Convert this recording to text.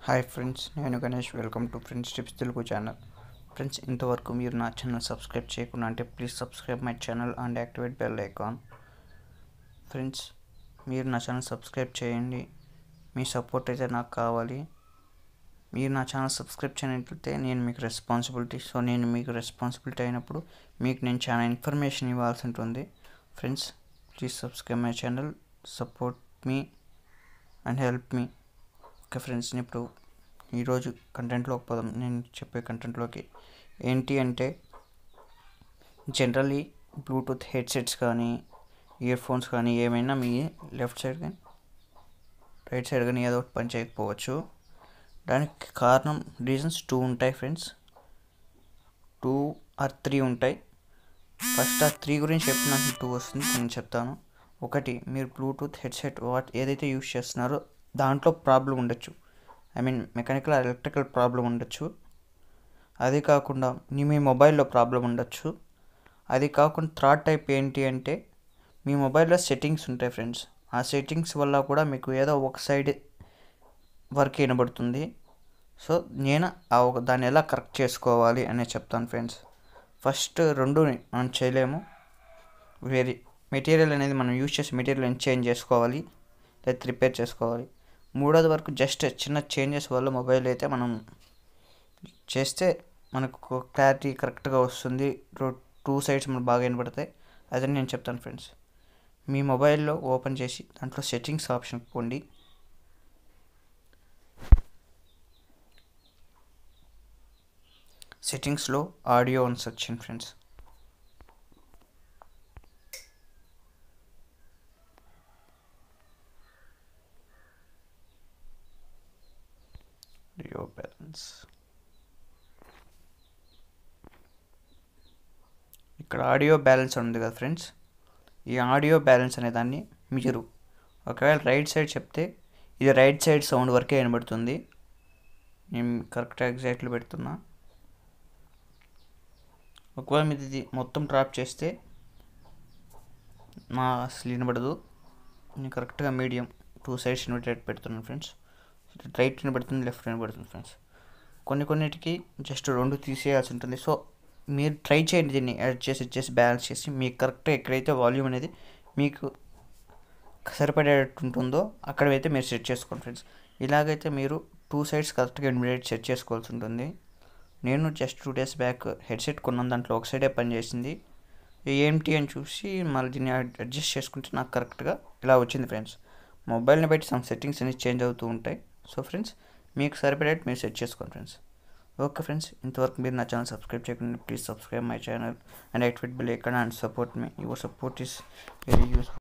Hi friends, నేను Ganesh. Welcome to friends tips Telugu channel. Friends, ఇంతవరకు మీరు నా ఛానల్ సబ్స్క్రైబ్ చేయకుండా అంటే please subscribe my channel and activate bell icon. Friends, మీరు నా ఛానల్ సబ్స్క్రైబ్ చేయండి. మీ సపోర్ట్ అయితే నాకు కావాలి. మీరు నా ఛానల్ సబ్స్క్రైబ్ చేయనట్లయితే నేను మీకు రెస్పాన్సిబిలిటీ. నేను మీకు రెస్పాన్సిబిలిటీ అయినప్పుడు మీకు నేను చాలా ఇన్ఫర్మేషన్ ఇవ్వాల్సి ఉంటుంది. Friends, please subscribe my channel, support me and help me. Okay friends, ఇప్పుడు ఈరోజు కంటెంట్లోకి పోదాం. నేను చెప్పే కంటెంట్లోకి ఏంటి అంటే, జనరల్లీ బ్లూటూత్ హెడ్సెట్స్ కానీ ఇయర్ ఫోన్స్ కానీ ఏమైనా మీ లెఫ్ట్ సైడ్ కానీ రైట్ సైడ్ కానీ ఏదో ఒకటి పని చేయకపోవచ్చు. దానికి కారణం రీజన్స్ 2 ఉంటాయి ఫ్రెండ్స్, 2 or 3 ఉంటాయి. ఫస్ట్ ఆ 3 గురించి చెప్పి నాకు 2 వస్తుంది, నేను చెప్తాను. ఒకటి, మీరు బ్లూటూత్ హెడ్సెట్ ఏదైతే యూస్ చేస్తున్నారో దాంట్లో ప్రాబ్లం ఉండొచ్చు. మెకానికల్ ఎలక్ట్రికల్ ప్రాబ్లం ఉండొచ్చు. అది కాకుండా మీ మొబైల్లో ప్రాబ్లం ఉండొచ్చు. అది కాకుండా థర్డ్ టైప్ ఏంటి అంటే, మీ మొబైల్లో సెట్టింగ్స్ ఉంటాయి ఫ్రెండ్స్. ఆ సెట్టింగ్స్ వల్ల కూడా మీకు ఏదో ఒక సైడ్ వర్క్ వినబడుతుంది. నేను దాన్ని ఎలా కరెక్ట్ చేసుకోవాలి అనేది చెప్తాను ఫ్రెండ్స్. ఫస్ట్ 2 మనం చేయలేము. మెటీరియల్ అనేది మనం యూజ్ చేసే మెటీరియల్ చేంజ్ చేసుకోవాలి లేదా రిపేర్ చేసుకోవాలి. 3వ వరకు జస్ట్ చిన్న చేంజెస్ వల్ల మొబైల్ అయితే మనం చేస్తే మనకు క్లారిటీ కరెక్ట్గా వస్తుంది. 2 సైడ్స్ మనకు బాగా వినపడతాయి. అదే నేను చెప్తాను ఫ్రెండ్స్. మీ మొబైల్లో ఓపెన్ చేసి దాంట్లో సెట్టింగ్స్ ఆప్షన్కి పోండి. సెట్టింగ్స్లో ఆడియో అని సెర్చ్ చేయండి ఫ్రెండ్స్. ఆడియో బ్యాలెన్స్, ఇక్కడ ఆడియో బ్యాలెన్స్ ఉంది కదా ఫ్రెండ్స్. ఈ ఆడియో బ్యాలెన్స్ అనే దాన్ని మీరు ఒకవేళ రైట్ సైడ్ చెప్తే ఇది రైట్ సైడ్ సౌండ్ వరకే వినబడుతుంది. నేను కరెక్ట్గా ఎగ్జాక్ట్లీ పెడుతున్నా. ఒకవేళ మీరు ఇది మొత్తం డ్రాప్ చేస్తే నా అసలు వినబడదు. నేను కరెక్ట్గా మీడియం 2 సైడ్స్ వినబడేట్ పెడుతున్నాను ఫ్రెండ్స్. రైట్ వినబడుతుంది, లెఫ్ట్ వినబడుతుంది ఫ్రెండ్స్. కొన్నిటికి జస్ట్ 2 తీసేయాల్సి ఉంటుంది. మీరు ట్రై చేయండి, దీన్ని అడ్జస్ట్ చేసి బ్యాలెన్స్ చేసి మీకు కరెక్ట్గా ఎక్కడైతే వాల్యూమ్ అనేది మీకు సరిపడేటట్టు ఉంటుందో అక్కడైతే మీరు సెట్ చేసుకోండి ఫ్రెండ్స్. ఇలాగైతే మీరు 2 సైడ్స్ కరెక్ట్గా ఇమీడియట్ సెట్ చేసుకోవాల్సి ఉంటుంది. నేను జస్ట్ 2 days బ్యాక్ హెడ్సెట్ కొన్నాను, దాంట్లో ఒక సైడే పనిచేసింది. ఏంటి అని చూసి మళ్ళీ దీన్ని అడ్జస్ట్ చేసుకుంటే నాకు కరెక్ట్గా ఇలా వచ్చింది ఫ్రెండ్స్. మొబైల్ని బట్టి సమ్ సెట్టింగ్స్ అనేవి చేంజ్ అవుతూ ఉంటాయి. ఫ్రెండ్స్, మీకు సరిపడేట్టు మీరు సెట్ చేసుకోండి ఫ్రెండ్స్. ఓకే ఫ్రెండ్స్, ఇంతవరకు మీరు నా ఛానల్ సబ్స్క్రైబ్ చేయకుండా please subscribe my channel and activate bell icon and support me. Your support is very useful.